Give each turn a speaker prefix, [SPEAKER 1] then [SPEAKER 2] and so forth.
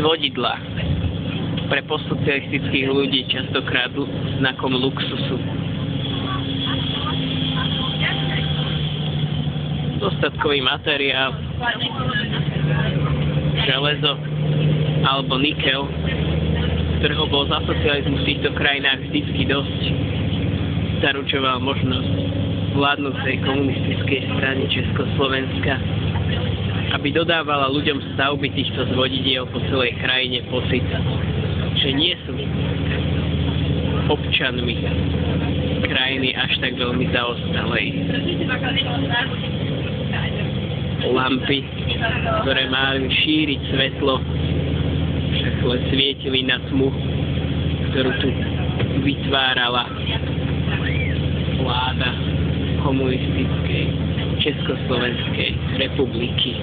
[SPEAKER 1] vodidla pre postsocialistických ľudí častokrát znakom luxusu. Dostatkový materiál, železo alebo nikel, ktorého bol za socializmu v týchto krajinách vždycky dosť, zaručoval možnosť vládnúcej komunistickej strany Československa, aby dodávala ľuďom stavby týchto zvodidiel po celej krajine pocit, že nie sú občanmi krajiny až tak veľmi zaostalej. Lampy, ktoré mali šíriť svetlo, však len svietili na tmu, ktorú tu vytvárala vláda komunistickej Československej republiky.